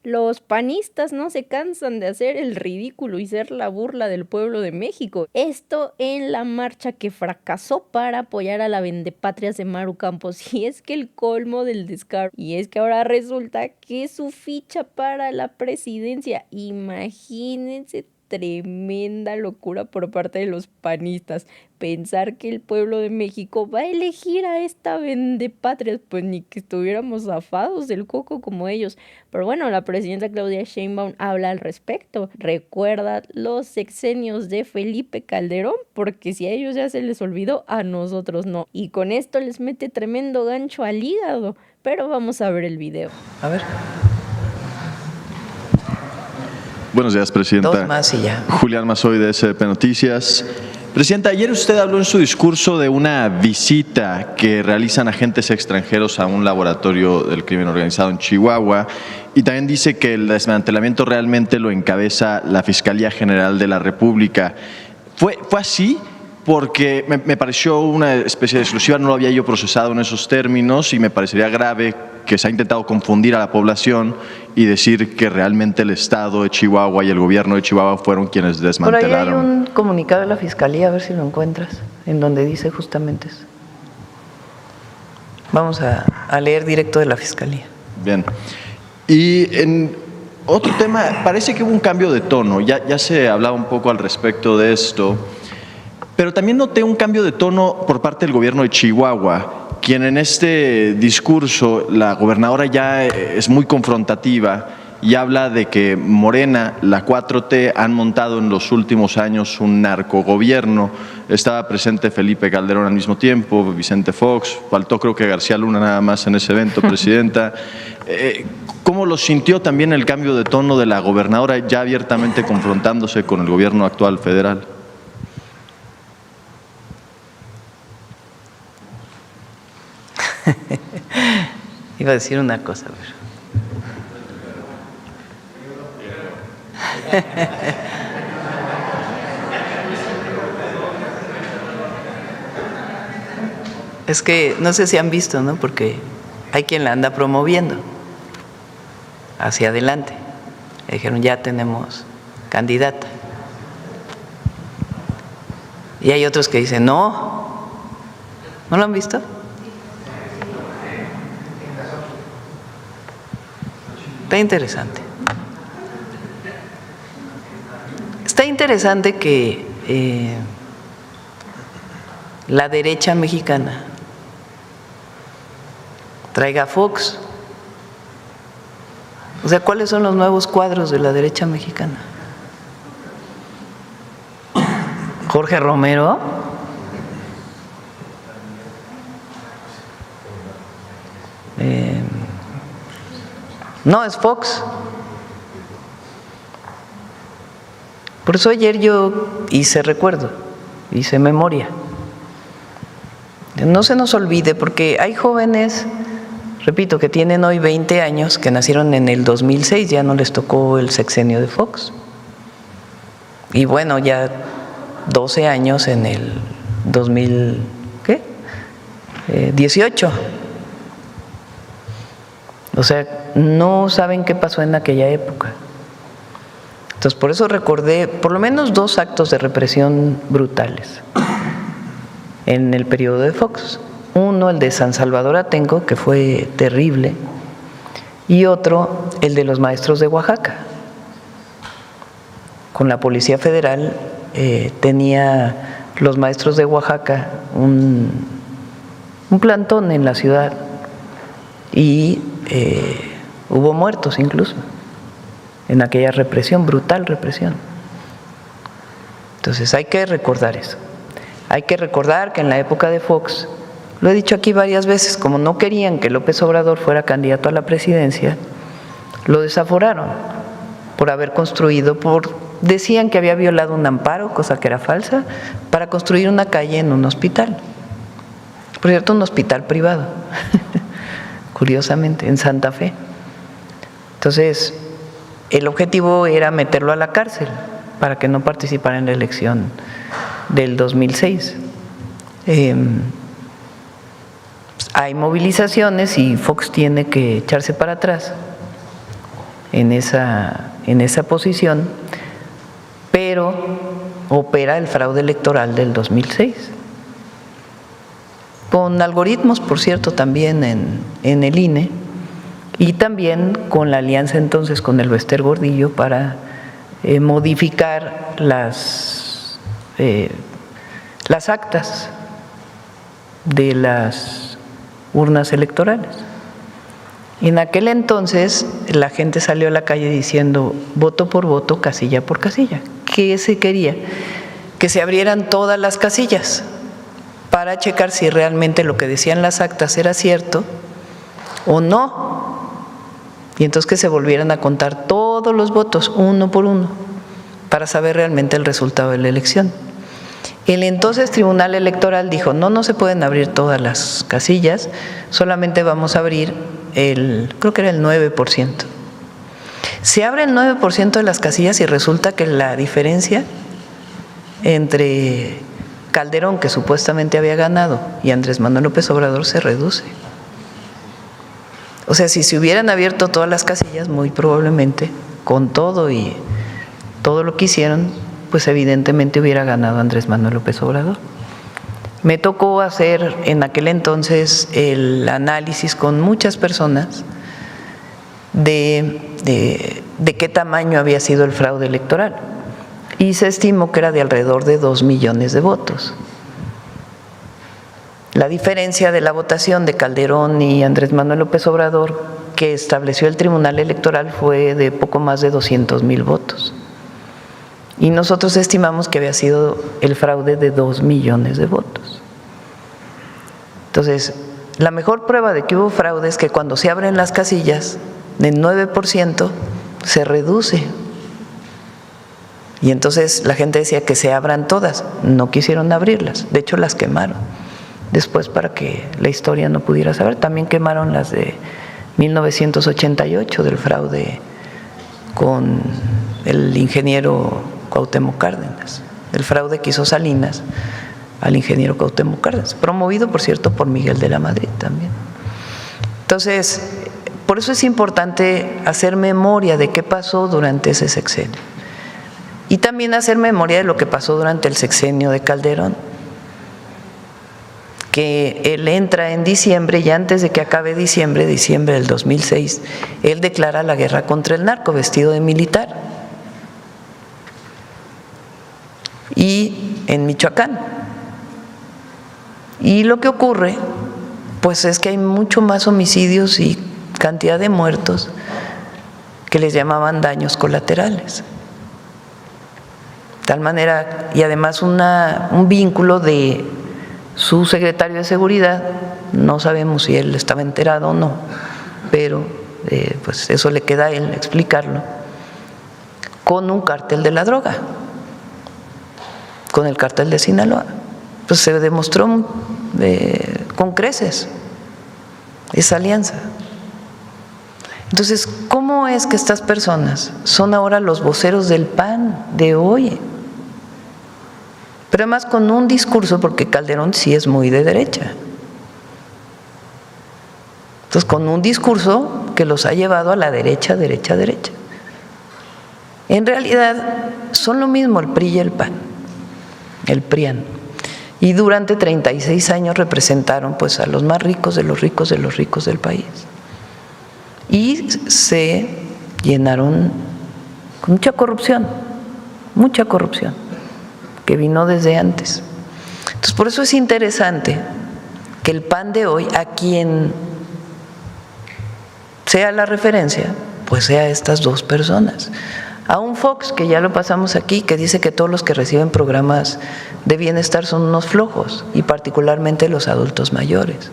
Los panistas no se cansan de hacer el ridículo y ser la burla del pueblo de México. Esto en la marcha que fracasó para apoyar a la vendepatrias de Maru Campos. Y es que el colmo del descaro. Y es que ahora resulta que su ficha para la presidencia, imagínense, tremenda locura por parte de los panistas. Pensar que el pueblo de México va a elegir a esta vendepatrias, pues ni que estuviéramos zafados del coco como ellos. Pero bueno, la presidenta Claudia Sheinbaum habla al respecto. Recuerda los sexenios de Felipe Calderón, porque si a ellos ya se les olvidó, a nosotros no. Y con esto les mete tremendo gancho al hígado. Pero vamos a ver el video. A ver. Buenos días, Presidenta. Dos más y ya. Julián Mazoy, de SDP Noticias. Presidenta, ayer usted habló en su discurso de una visita que realizan agentes extranjeros a un laboratorio del crimen organizado en Chihuahua y también dice que el desmantelamiento realmente lo encabeza la Fiscalía General de la República. ¿Fue así? Porque me pareció una especie de exclusiva, no lo había yo procesado en esos términos y me parecería grave que se ha intentado confundir a la población y decir que realmente el Estado de Chihuahua y el gobierno de Chihuahua fueron quienes desmantelaron. Por ahí hay un comunicado de la Fiscalía, a ver si lo encuentras, en donde dice justamente eso. Vamos a leer directo de la Fiscalía. Bien. Y en otro tema, parece que hubo un cambio de tono, ya se hablaba un poco al respecto de esto, pero también noté un cambio de tono por parte del gobierno de Chihuahua, quien en este discurso, la gobernadora ya es muy confrontativa y habla de que Morena, la 4T, han montado en los últimos años un narcogobierno. Estaba presente Felipe Calderón al mismo tiempo, Vicente Fox, faltó creo que García Luna nada más en ese evento, Presidenta. ¿Cómo lo sintió también el cambio de tono de la gobernadora ya abiertamente confrontándose con el gobierno actual federal? Iba a decir una cosa, pero… Es que no sé si han visto, ¿no? Porque hay quien la anda promoviendo hacia adelante. Le dijeron, ya tenemos candidata. Y hay otros que dicen, no. ¿No lo han visto? Está interesante. Está interesante que la derecha mexicana traiga a Fox. O sea, ¿cuáles son los nuevos cuadros de la derecha mexicana? Jorge Romero. No, es Fox. Por eso ayer yo hice recuerdo, hice memoria. No se nos olvide, porque hay jóvenes, repito, que tienen hoy 20 años, que nacieron en el 2006, ya no les tocó el sexenio de Fox. Y bueno, ya 12 años en el 2018. O sea, no saben qué pasó en aquella época. Entonces, por eso recordé por lo menos 2 actos de represión brutales en el periodo de Fox. Uno, el de San Salvador Atenco, que fue terrible, y otro, el de los maestros de Oaxaca. Con la Policía Federal tenía los maestros de Oaxaca un plantón en la ciudad y hubo muertos incluso en aquella represión, brutal represión. Entonces hay que recordar eso. Hay que recordar que en la época de Fox, lo he dicho aquí varias veces, como no querían que López Obrador fuera candidato a la presidencia, lo desaforaron por haber construido, decían que había violado un amparo, cosa que era falsa, para construir una calle en un hospital. Por cierto, un hospital privado, curiosamente, en Santa Fe. Entonces, el objetivo era meterlo a la cárcel para que no participara en la elección del 2006. Hay movilizaciones y Fox tiene que echarse para atrás en esa posición, pero opera el fraude electoral del 2006. Con algoritmos, por cierto, también en el INE, y también con la alianza entonces con el Bester Gordillo para modificar las actas de las urnas electorales. En aquel entonces la gente salió a la calle diciendo voto por voto, casilla por casilla. ¿Qué se quería? Que se abrieran todas las casillas para checar si realmente lo que decían las actas era cierto o no. Y entonces que se volvieran a contar todos los votos, uno por uno, para saber realmente el resultado de la elección. El entonces Tribunal Electoral dijo, no se pueden abrir todas las casillas, solamente vamos a abrir creo que era el 9%. Se abre el 9% de las casillas y resulta que la diferencia entre Calderón, que supuestamente había ganado, y Andrés Manuel López Obrador se reduce. O sea, si se hubieran abierto todas las casillas, muy probablemente, con todo y todo lo que hicieron, pues evidentemente hubiera ganado Andrés Manuel López Obrador. Me tocó hacer en aquel entonces el análisis con muchas personas de qué tamaño había sido el fraude electoral, y se estimó que era de alrededor de 2 millones de votos. La diferencia de la votación de Calderón y Andrés Manuel López Obrador que estableció el Tribunal Electoral fue de poco más de 200,000 votos. Y nosotros estimamos que había sido el fraude de 2 millones de votos. Entonces, la mejor prueba de que hubo fraude es que cuando se abren las casillas, del 9% se reduce. Y entonces la gente decía que se abran todas, no quisieron abrirlas, de hecho las quemaron. Después, para que la historia no pudiera saber, también quemaron las de 1988 del fraude con el ingeniero Cuauhtémoc Cárdenas, el fraude que hizo Salinas al ingeniero Cuauhtémoc Cárdenas, promovido, por cierto, por Miguel de la Madrid también. Entonces, por eso es importante hacer memoria de qué pasó durante ese sexenio y también hacer memoria de lo que pasó durante el sexenio de Calderón, que él entra en diciembre y antes de que acabe diciembre del 2006, él declara la guerra contra el narco vestido de militar. Y en Michoacán. Y lo que ocurre, pues es que hay mucho más homicidios y cantidad de muertos que les llamaban daños colaterales. De tal manera, y además un vínculo de su secretario de Seguridad, no sabemos si él estaba enterado o no, pero pues eso le queda a él explicarlo, con un cártel de la droga, con el cártel de Sinaloa. Pues se demostró con creces esa alianza. Entonces, ¿cómo es que estas personas son ahora los voceros del PAN de hoy? Pero además con un discurso, porque Calderón sí es muy de derecha. Entonces, con un discurso que los ha llevado a la derecha, derecha, derecha. En realidad, son lo mismo el PRI y el PAN, el PRIAN. Y durante 36 años representaron pues a los más ricos de los ricos de los ricos del país. Y se llenaron con mucha corrupción, que vino desde antes. Entonces, por eso es interesante que el PAN de hoy, a quien sea la referencia, pues sea estas dos personas. A un Fox, que ya lo pasamos aquí, que dice que todos los que reciben programas de bienestar son unos flojos, y particularmente los adultos mayores.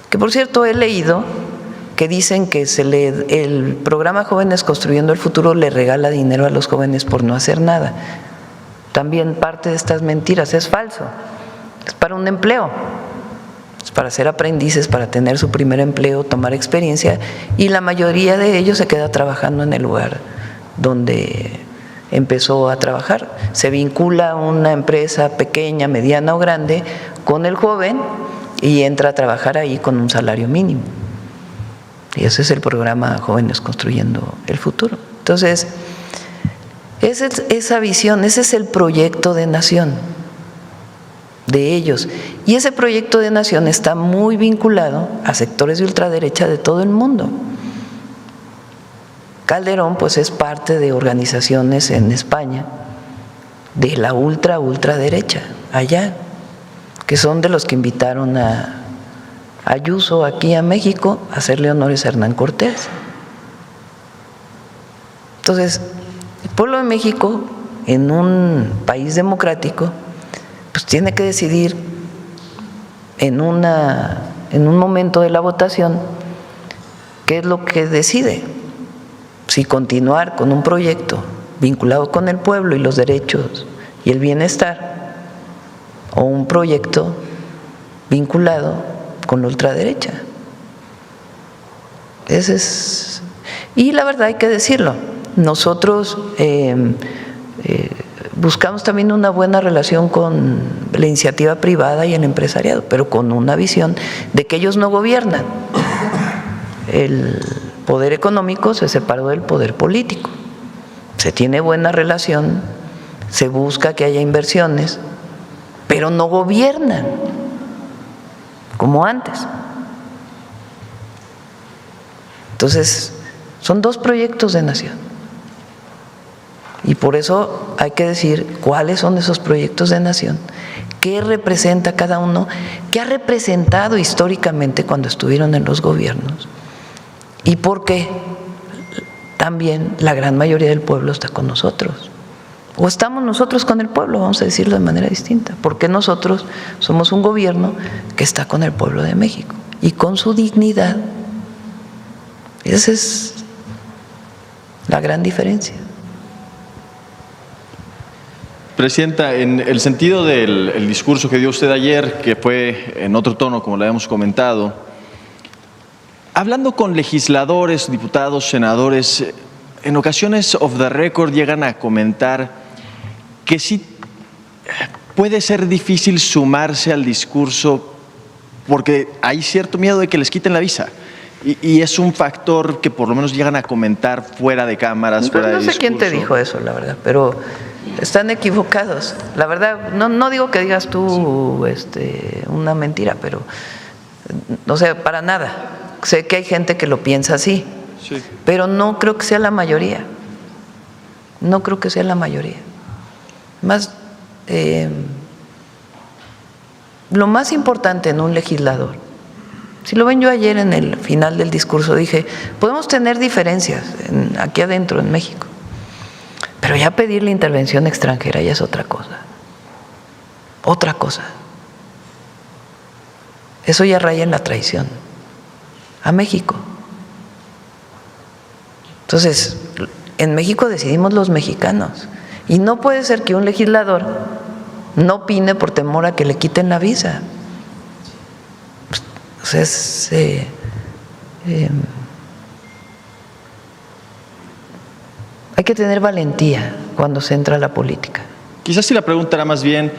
Que por cierto he leído que dicen que el programa Jóvenes Construyendo el Futuro le regala dinero a los jóvenes por no hacer nada. También parte de estas mentiras es falso, es para un empleo, es para ser aprendices, para tener su primer empleo, tomar experiencia, y la mayoría de ellos se queda trabajando en el lugar donde empezó a trabajar. Se vincula una empresa pequeña, mediana o grande con el joven y entra a trabajar ahí con un salario mínimo. Y ese es el programa Jóvenes Construyendo el Futuro. Entonces, esa visión, ese es el proyecto de nación de ellos. Y ese proyecto de nación está muy vinculado a sectores de ultraderecha de todo el mundo. Calderón, pues, es parte de organizaciones en España de la ultraderecha, allá, que son de los que invitaron a Ayuso aquí a México a hacerle honores a Hernán Cortés. Entonces, el pueblo de México, en un país democrático, pues tiene que decidir en un momento de la votación qué es lo que decide, si continuar con un proyecto vinculado con el pueblo y los derechos y el bienestar, o un proyecto vinculado con la ultraderecha. Ese es, y la verdad hay que decirlo, nosotros buscamos también una buena relación con la iniciativa privada y el empresariado, pero con una visión de que ellos no gobiernan. El poder económico se separó del poder político. Se tiene buena relación, se busca que haya inversiones, pero no gobiernan como antes. Entonces, son dos proyectos de nación. Y por eso hay que decir cuáles son esos proyectos de nación, qué representa cada uno, qué ha representado históricamente cuando estuvieron en los gobiernos y por qué también la gran mayoría del pueblo está con nosotros. O estamos nosotros con el pueblo, vamos a decirlo de manera distinta, porque nosotros somos un gobierno que está con el pueblo de México y con su dignidad. Esa es la gran diferencia. Presidenta, en el sentido del discurso que dio usted ayer, que fue en otro tono, como lo habíamos comentado, hablando con legisladores, diputados, senadores, en ocasiones off the record llegan a comentar que sí puede ser difícil sumarse al discurso porque hay cierto miedo de que les quiten la visa. Y es un factor que por lo menos llegan a comentar fuera de cámaras, fuera de discurso. No sé quién te dijo eso, la verdad, pero están equivocados. La verdad, no digo que digas tú una mentira, pero no sé, para nada. Sé que hay gente que lo piensa así, sí, pero no creo que sea la mayoría. No creo que sea la mayoría. Más, lo más importante en un legislador, si lo ven, yo ayer en el final del discurso dije, podemos tener diferencias aquí adentro en México, pero ya pedir la intervención extranjera ya es otra cosa. Otra cosa. Eso ya raya en la traición a México. Entonces, en México decidimos los mexicanos y no puede ser que un legislador no opine por temor a que le quiten la visa. Pues hay que tener valentía cuando se entra a la política. Quizás si la pregunta era más bien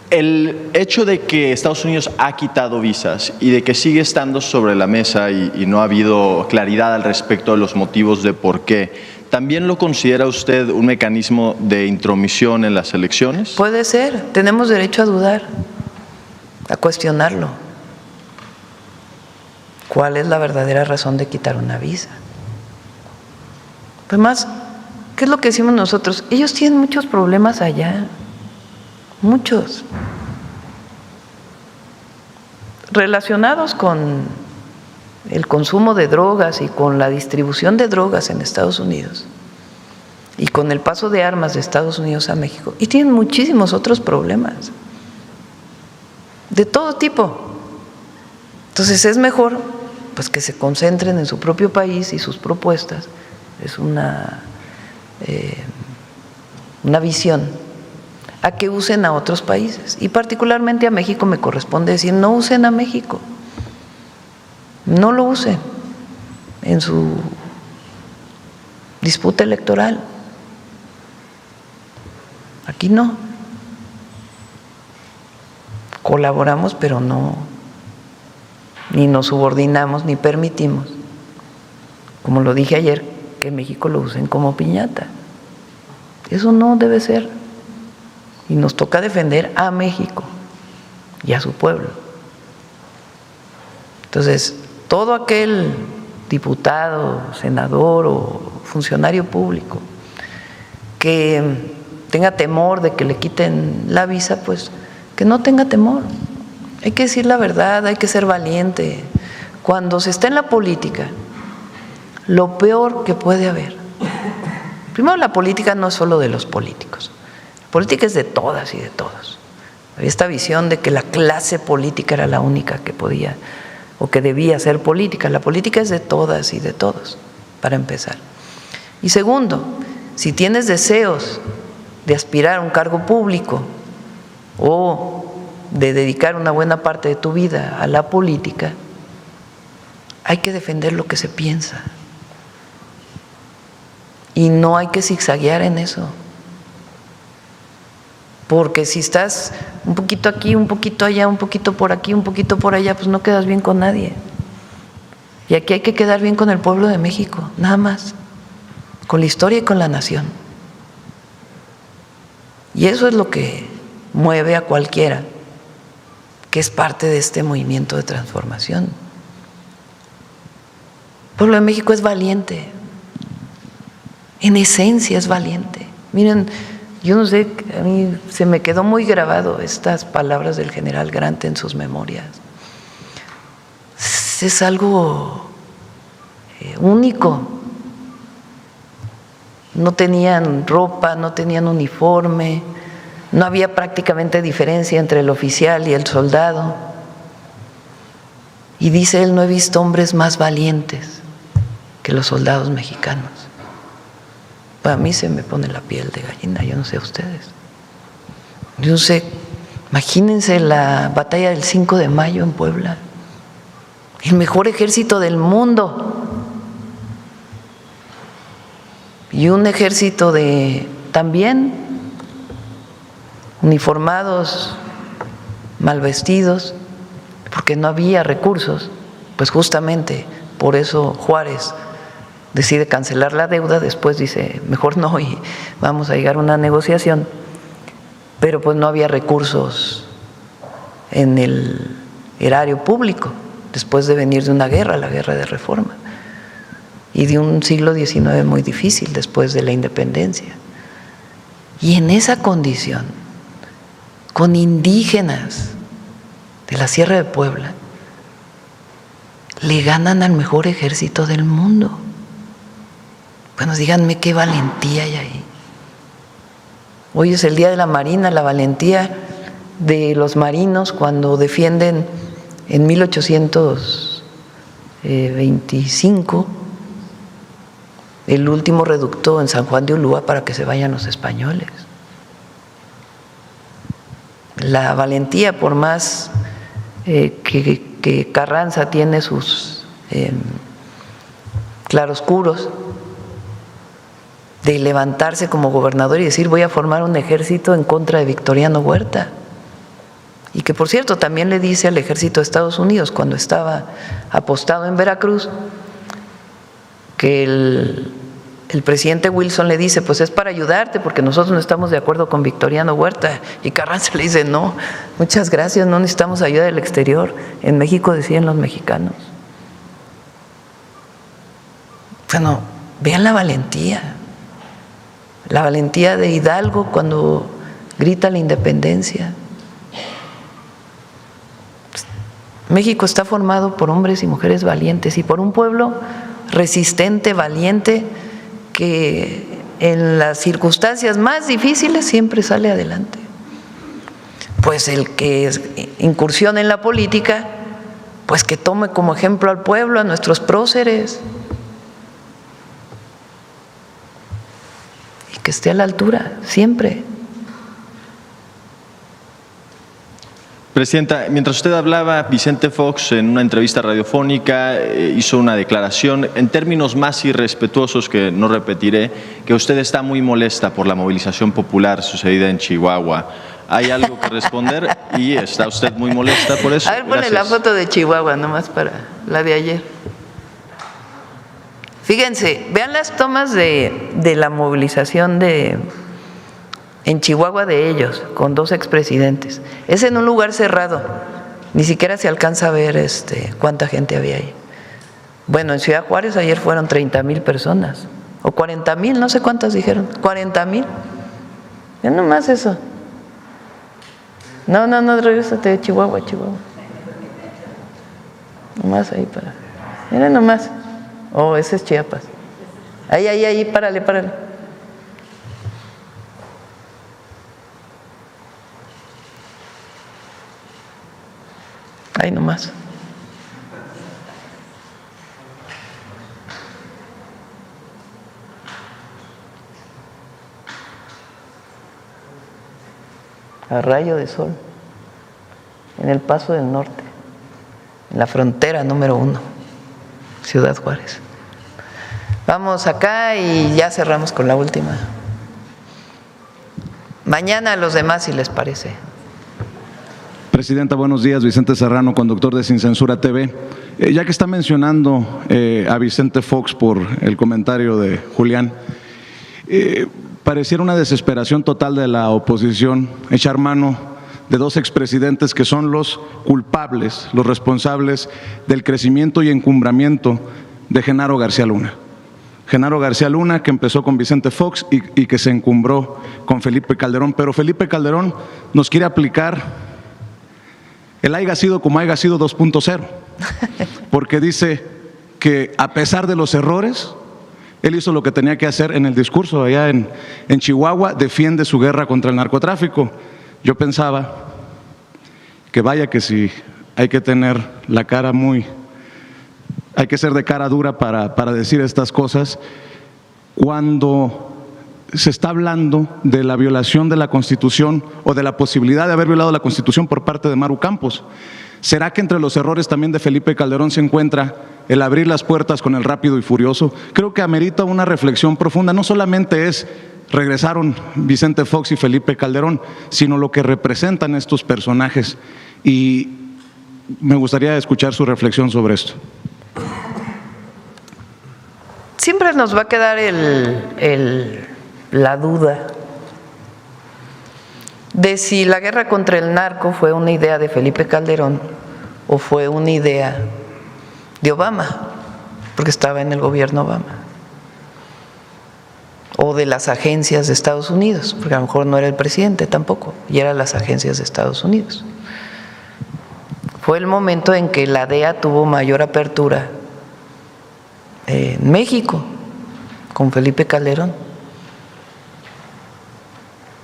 el hecho de que Estados Unidos ha quitado visas y de que sigue estando sobre la mesa y no ha habido claridad al respecto de los motivos de por qué, ¿también lo considera usted un mecanismo de intromisión en las elecciones? Puede ser, tenemos derecho a dudar, a cuestionarlo. ¿Cuál es la verdadera razón de quitar una visa? Además, ¿qué es lo que decimos nosotros? Ellos tienen muchos problemas allá, muchos, relacionados con el consumo de drogas y con la distribución de drogas en Estados Unidos y con el paso de armas de Estados Unidos a México. Y tienen muchísimos otros problemas, de todo tipo. Entonces es mejor pues que se concentren en su propio país y sus propuestas. Es una visión a que usen a otros países. Y particularmente a México me corresponde decir, no usen a México. No lo usen en su disputa electoral. Aquí no. Colaboramos, pero no, ni nos subordinamos, ni permitimos como lo dije ayer, que México lo usen como piñata. Eso no debe ser. Y nos toca defender a México y a su pueblo. Entonces, todo aquel diputado, senador o funcionario público que tenga temor de que le quiten la visa, pues que no tenga temor. Hay que decir la verdad, hay que ser valiente. Cuando se está en la política, lo peor que puede haber, primero, la política no es solo de los políticos, la política es de todas y de todos. Había esta visión de que la clase política era la única que podía o que debía ser política. La política es de todas y de todos, para empezar. Y segundo, si tienes deseos de aspirar a un cargo público o de dedicar una buena parte de tu vida a la política, hay que defender lo que se piensa. Y no hay que zigzaguear en eso. Porque si estás un poquito aquí, un poquito allá, un poquito por aquí, un poquito por allá, pues no quedas bien con nadie. Y aquí hay que quedar bien con el pueblo de México, nada más, con la historia y con la nación. Y eso es lo que mueve a cualquiera que es parte de este movimiento de transformación. El pueblo de México es valiente, en esencia es valiente. Miren, yo no sé, a mí se me quedó muy grabado estas palabras del general Grant en sus memorias. Es algo único. No tenían ropa, no tenían uniforme, no había prácticamente diferencia entre el oficial y el soldado. Y dice él, no he visto hombres más valientes que los soldados mexicanos. A mí se me pone la piel de gallina, yo no sé ustedes. Yo no sé, imagínense la batalla del 5 de mayo en Puebla, el mejor ejército del mundo, y un ejército de también uniformados, mal vestidos, porque no había recursos, pues justamente por eso Juárez decide cancelar la deuda, después dice, mejor no, y vamos a llegar a una negociación, pero pues no había recursos en el erario público, después de venir de una guerra, la guerra de Reforma, y de un siglo XIX muy difícil después de la independencia. Y en esa condición, con indígenas de la Sierra de Puebla, le ganan al mejor ejército del mundo. Bueno, díganme qué valentía hay ahí. Hoy es el Día de la Marina, la valentía de los marinos cuando defienden en 1825 el último reducto en San Juan de Ulúa para que se vayan los españoles. La valentía, por más que Carranza tiene sus claroscuros, de levantarse como gobernador y decir voy a formar un ejército en contra de Victoriano Huerta. Y que por cierto también le dice al ejército de Estados Unidos cuando estaba apostado en Veracruz que el presidente Wilson le dice pues es para ayudarte porque nosotros no estamos de acuerdo con Victoriano Huerta, y Carranza le dice no, muchas gracias, no necesitamos ayuda del exterior, en México deciden los mexicanos. Bueno, vean la valentía de Hidalgo cuando grita la independencia. México está formado por hombres y mujeres valientes y por un pueblo resistente, valiente, que en las circunstancias más difíciles siempre sale adelante. Pues el que incursione en la política, pues que tome como ejemplo al pueblo, a nuestros próceres, y que esté a la altura, siempre. Presidenta, mientras usted hablaba, Vicente Fox en una entrevista radiofónica hizo una declaración en términos más irrespetuosos que no repetiré, que usted está muy molesta por la movilización popular sucedida en Chihuahua. ¿Hay algo que responder? ¿Y está usted muy molesta por eso? A ver, ponle la foto de Chihuahua nomás para la de ayer. Fíjense, vean las tomas de la movilización en Chihuahua de ellos, con 2 expresidentes. Es en un lugar cerrado, ni siquiera se alcanza a ver cuánta gente había ahí. Bueno, en Ciudad Juárez ayer fueron 30,000 personas, o 40,000, no sé cuántas dijeron, 40,000. Ya nomás eso. No, regrésate de Chihuahua. Nomás ahí para. Mira nomás. Oh, ese es Chiapas. Ahí, párale. Ahí nomás. A rayo de sol, en el Paso del Norte, en la frontera número 1, Ciudad Juárez. Vamos acá y ya cerramos con la última. Mañana a los demás, si les parece. Presidenta, buenos días. Vicente Serrano, conductor de Sin Censura TV. Ya que está mencionando a Vicente Fox por el comentario de Julián, pareciera una desesperación total de la oposición echar mano de 2 expresidentes que son los culpables, los responsables del crecimiento y encumbramiento de Genaro García Luna. Genaro García Luna, que empezó con Vicente Fox y que se encumbró con Felipe Calderón, pero Felipe Calderón nos quiere aplicar el haya sido como haya sido 2.0, porque dice que a pesar de los errores, él hizo lo que tenía que hacer en el discurso allá en Chihuahua, defiende su guerra contra el narcotráfico. Yo pensaba que vaya que si hay que tener la cara hay que ser de cara dura para decir estas cosas, cuando se está hablando de la violación de la Constitución o de la posibilidad de haber violado la Constitución por parte de Maru Campos. ¿Será que entre los errores también de Felipe Calderón se encuentra el abrir las puertas con el Rápido y Furioso? Creo que amerita una reflexión profunda. No solamente regresaron Vicente Fox y Felipe Calderón, sino lo que representan estos personajes. Y me gustaría escuchar su reflexión sobre esto. Siempre nos va a quedar la duda de si la guerra contra el narco fue una idea de Felipe Calderón o fue una idea de Obama, porque estaba en el gobierno Obama, o de las agencias de Estados Unidos, porque a lo mejor no era el presidente tampoco, y eran las agencias de Estados Unidos. Fue el momento en que la DEA tuvo mayor apertura en México, con Felipe Calderón.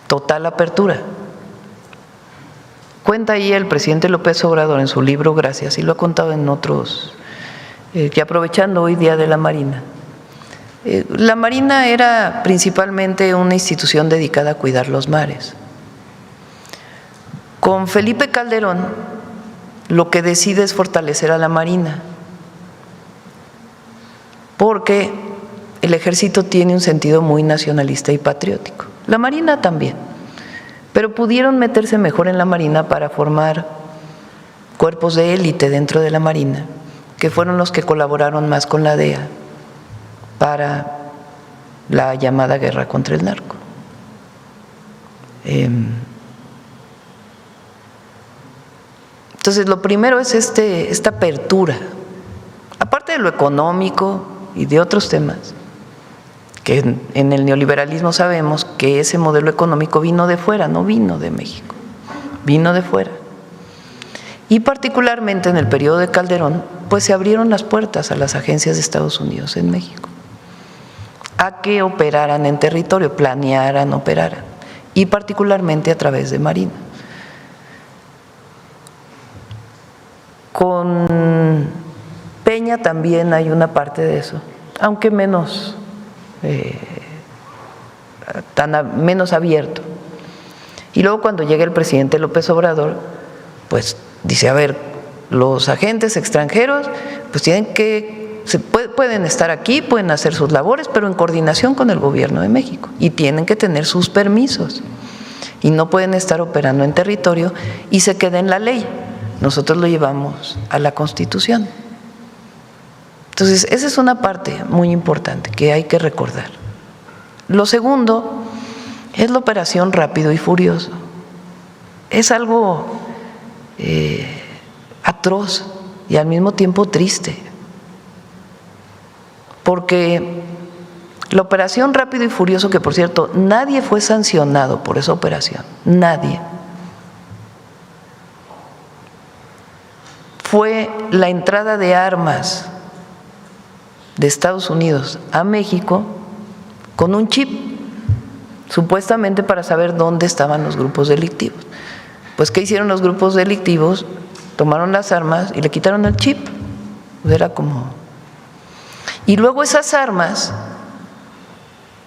Total apertura. Cuenta ahí el presidente López Obrador en su libro Gracias, y lo ha contado en otros, que aprovechando hoy Día de la Marina. La Marina era principalmente una institución dedicada a cuidar los mares. Con Felipe Calderón, lo que decide es fortalecer a la Marina, porque el ejército tiene un sentido muy nacionalista y patriótico. La Marina también, pero pudieron meterse mejor en la Marina para formar cuerpos de élite dentro de la Marina, que fueron los que colaboraron más con la DEA para la llamada guerra contra el narco. Entonces, lo primero es esta apertura, aparte de lo económico y de otros temas, que en el neoliberalismo sabemos que ese modelo económico vino de fuera, no vino de México, vino de fuera. Y particularmente en el periodo de Calderón, pues se abrieron las puertas a las agencias de Estados Unidos en México, a que operaran en territorio, planearan, operaran, y particularmente a través de Marina. Con Peña también hay una parte de eso, aunque menos abierto. Y luego cuando llega el presidente López Obrador, pues dice, a ver, los agentes extranjeros pues pueden estar aquí, pueden hacer sus labores, pero en coordinación con el gobierno de México, y tienen que tener sus permisos y no pueden estar operando en territorio y se queda en la ley. Nosotros lo llevamos a la Constitución. Entonces, esa es una parte muy importante que hay que recordar. Lo segundo es la operación Rápido y Furioso. Es algo atroz y al mismo tiempo triste, porque la operación Rápido y Furioso, que por cierto, nadie fue sancionado por esa operación, nadie, fue la entrada de armas de Estados Unidos a México con un chip, supuestamente para saber dónde estaban los grupos delictivos. Pues, ¿qué hicieron los grupos delictivos? Tomaron las armas y le quitaron el chip. Era como… Y luego esas armas,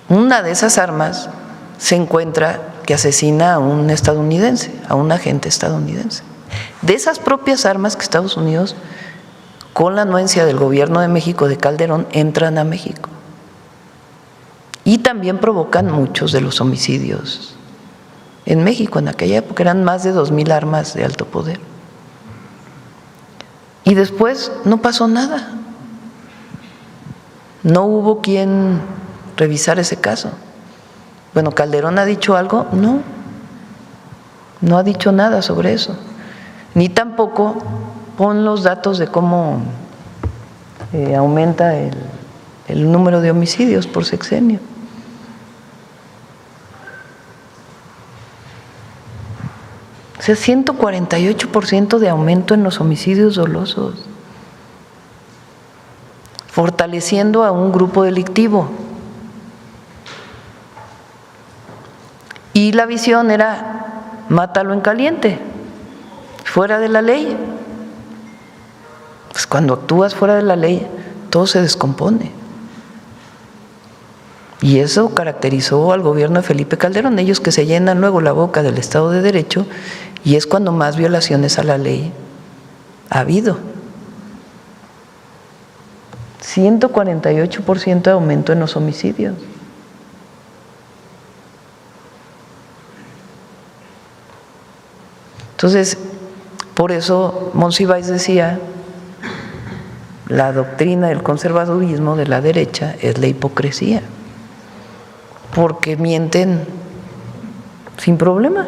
una de esas armas se encuentra que asesina a un estadounidense, a un agente estadounidense. De esas propias armas que Estados Unidos, con la anuencia del gobierno de México, de Calderón, entran a México. Y también provocan muchos de los homicidios en México. En aquella época eran más de 2,000 armas de alto poder. Y después no pasó nada. No hubo quien revisar ese caso. Bueno, ¿Calderón ha dicho algo? No, no ha dicho nada sobre eso. Ni tampoco pon los datos de cómo aumenta el número de homicidios por sexenio. O sea, 148% de aumento en los homicidios dolosos, fortaleciendo a un grupo delictivo. Y la visión era: mátalo en caliente, fuera de la ley. Pues cuando actúas fuera de la ley, todo se descompone. Y eso caracterizó al gobierno de Felipe Calderón, ellos que se llenan luego la boca del Estado de Derecho, y es cuando más violaciones a la ley ha habido. 148% de aumento en los homicidios. Entonces, por eso Monsiváis decía, la doctrina del conservadurismo de la derecha es la hipocresía, porque mienten sin problema.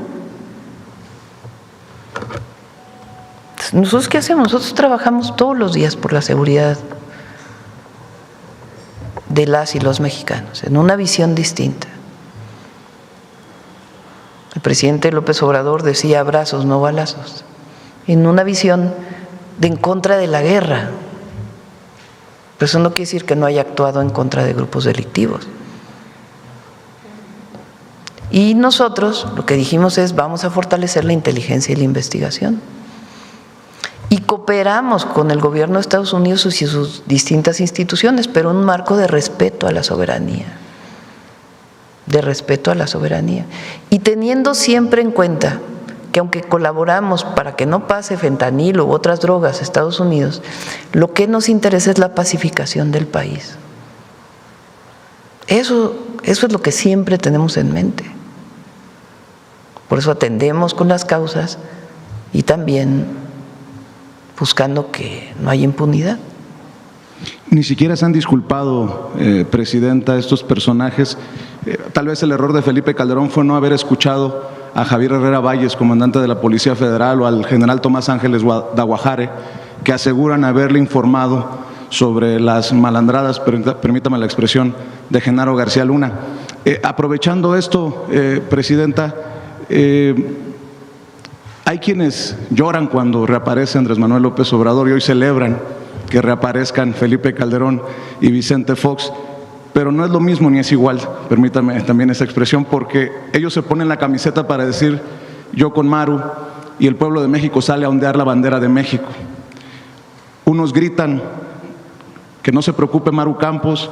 ¿Nosotros qué hacemos? Nosotros trabajamos todos los días por la seguridad de las y los mexicanos, en una visión distinta. El presidente López Obrador decía abrazos, no balazos, en una visión de en contra de la guerra. Pero eso no quiere decir que no haya actuado en contra de grupos delictivos. Y nosotros lo que dijimos es: vamos a fortalecer la inteligencia y la investigación. Y cooperamos con el gobierno de Estados Unidos y sus distintas instituciones, pero en un marco de respeto a la soberanía. De respeto a la soberanía. Y teniendo siempre en cuenta que aunque colaboramos para que no pase fentanilo u otras drogas a Estados Unidos, lo que nos interesa es la pacificación del país. Eso es lo que siempre tenemos en mente. Por eso atendemos con las causas y también buscando que no haya impunidad. Ni siquiera se han disculpado, Presidenta, estos personajes. Tal vez el error de Felipe Calderón fue no haber escuchado a Javier Herrera Valles, comandante de la Policía Federal, o al general Tomás Ángeles Daguajare, que aseguran haberle informado sobre las malandradas, permítame la expresión, de Genaro García Luna. Aprovechando esto, Presidenta, hay quienes lloran cuando reaparece Andrés Manuel López Obrador y hoy celebran que reaparezcan Felipe Calderón y Vicente Fox, pero no es lo mismo ni es igual, permítame también esa expresión, porque ellos se ponen la camiseta para decir yo con Maru y el pueblo de México sale a ondear la bandera de México. Unos gritan que no se preocupe Maru Campos,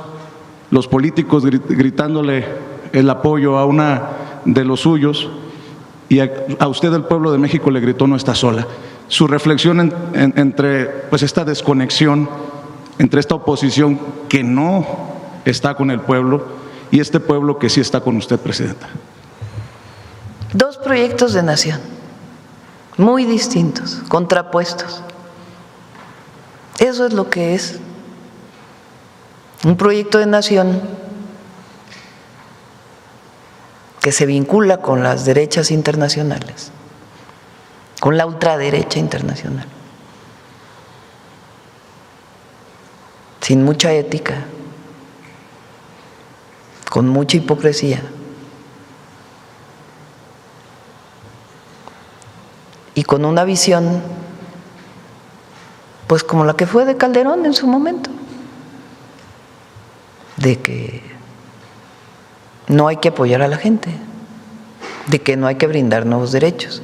los políticos gritándole el apoyo a una de los suyos, y a usted el pueblo de México le gritó no está sola. Su reflexión entre pues esta desconexión entre esta oposición que no está con el pueblo y este pueblo que sí está con usted, Presidenta. Dos proyectos de nación muy distintos, contrapuestos. Eso es lo que es un proyecto de nación que se vincula con las derechas internacionales, con la ultraderecha internacional, sin mucha ética, con mucha hipocresía y con una visión pues como la que fue de Calderón en su momento, de que no hay que apoyar a la gente, de que no hay que brindar nuevos derechos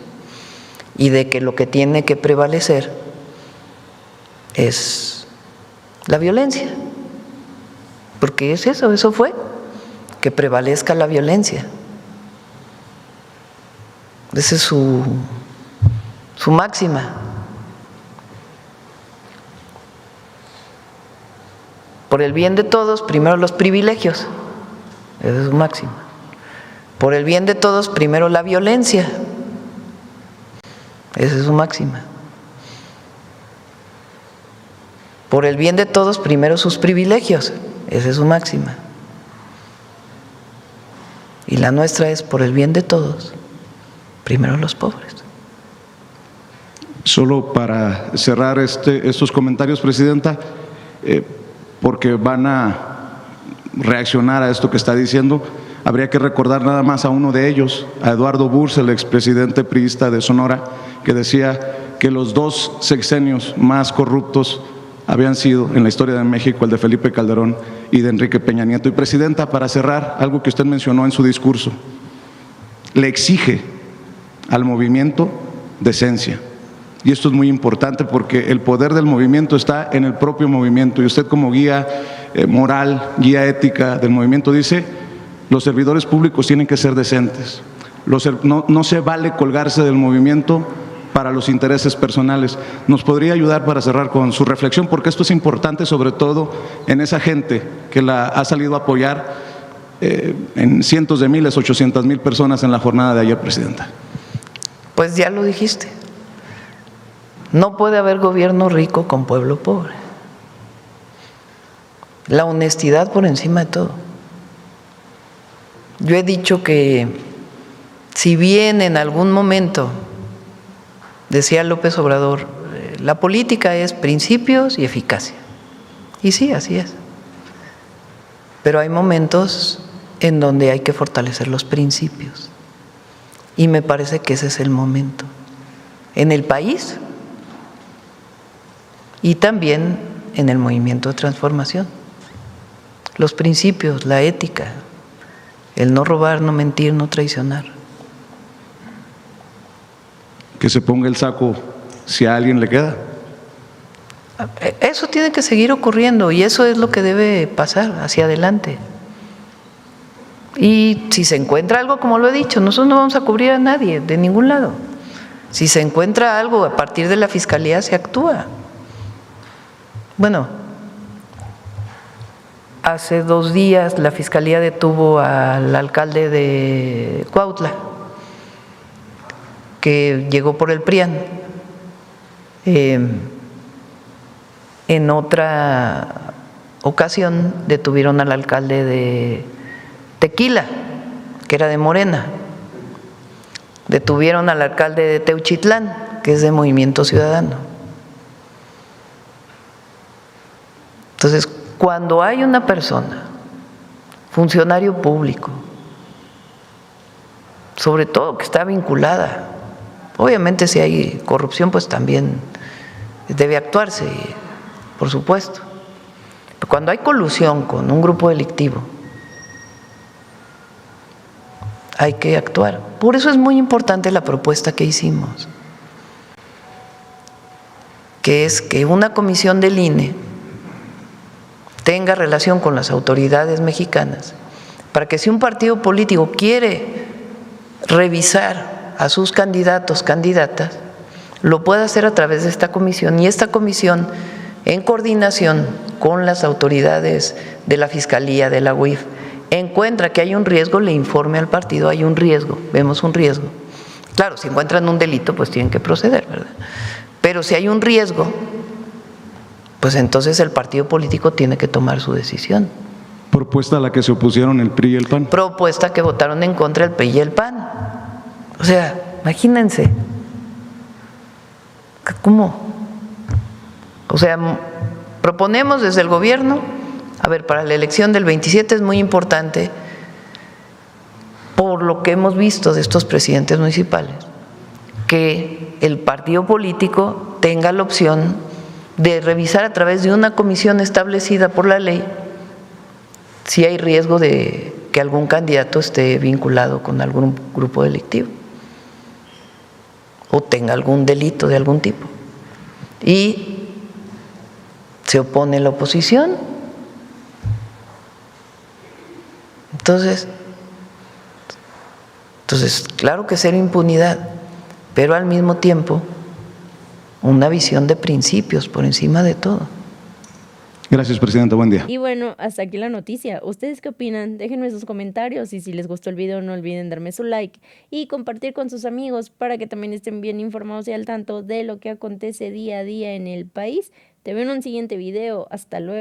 y de que lo que tiene que prevalecer es la violencia, porque es eso fue, que prevalezca la violencia. Esa es su máxima. Por el bien de todos, primero los privilegios, esa es su máxima. Por el bien de todos, primero la violencia, esa es su máxima. Por el bien de todos, primero sus privilegios, esa es su máxima. Y la nuestra es, por el bien de todos, primero los pobres. Solo para cerrar estos comentarios, Presidenta, porque van a reaccionar a esto que está diciendo, habría que recordar nada más a uno de ellos, a Eduardo Burz, el expresidente priista de Sonora, que decía que los 2 sexenios más corruptos habían sido en la historia de México el de Felipe Calderón y de Enrique Peña Nieto. Y Presidenta, para cerrar, algo que usted mencionó en su discurso, le exige al movimiento decencia. Y esto es muy importante porque el poder del movimiento está en el propio movimiento y usted como guía moral, guía ética del movimiento dice, los servidores públicos tienen que ser decentes, no se vale colgarse del movimiento para los intereses personales. ¿Nos podría ayudar para cerrar con su reflexión? Porque esto es importante sobre todo en esa gente que la ha salido a apoyar en cientos de miles, 800,000 personas en la jornada de ayer, Presidenta. Pues ya lo dijiste. No puede haber gobierno rico con pueblo pobre. La honestidad por encima de todo. Yo he dicho que si bien en algún momento, decía López Obrador, la política es principios y eficacia. Y sí, así es. Pero hay momentos en donde hay que fortalecer los principios. Y me parece que ese es el momento. En el país y también en el movimiento de transformación. Los principios, la ética, el no robar, no mentir, no traicionar. Que se ponga el saco si a alguien le queda. Eso tiene que seguir ocurriendo y eso es lo que debe pasar hacia adelante. Y si se encuentra algo, como lo he dicho, nosotros no vamos a cubrir a nadie de ningún lado. Si se encuentra algo a partir de la Fiscalía, se actúa. Bueno, hace 2 días la Fiscalía detuvo al alcalde de Cuautla, que llegó por el PRIAN. En otra ocasión detuvieron al alcalde de Tequila, que era de Morena. Detuvieron al alcalde de Teuchitlán, que es de Movimiento Ciudadano. Entonces, cuando hay una persona, funcionario público, sobre todo que está vinculada, obviamente si hay corrupción, pues también debe actuarse, por supuesto. Pero cuando hay colusión con un grupo delictivo, hay que actuar. Por eso es muy importante la propuesta que hicimos, que es que una comisión del INE tenga relación con las autoridades mexicanas, para que si un partido político quiere revisar a sus candidatos, candidatas, lo pueda hacer a través de esta comisión, y esta comisión, en coordinación con las autoridades de la Fiscalía, de la UIF, encuentra que hay un riesgo, le informe al partido, hay un riesgo, vemos un riesgo. Claro, si encuentran un delito, pues tienen que proceder, ¿verdad? Pero si hay un riesgo, pues entonces el partido político tiene que tomar su decisión. Propuesta a la que se opusieron el PRI y el PAN. Propuesta que votaron en contra el PRI y el PAN. O sea, imagínense. ¿Cómo? O sea, proponemos desde el gobierno, a ver, para la elección del 27 es muy importante, por lo que hemos visto de estos presidentes municipales, que el partido político tenga la opción de revisar a través de una comisión establecida por la ley si hay riesgo de que algún candidato esté vinculado con algún grupo delictivo o tenga algún delito de algún tipo. Y se opone la oposición. Entonces, claro que cero impunidad, pero al mismo tiempo una visión de principios por encima de todo. Gracias, presidenta. Buen día. Y bueno, hasta aquí la noticia. ¿Ustedes qué opinan? Déjenme sus comentarios y si les gustó el video no olviden darme su like y compartir con sus amigos para que también estén bien informados y al tanto de lo que acontece día a día en el país. Te veo en un siguiente video. Hasta luego.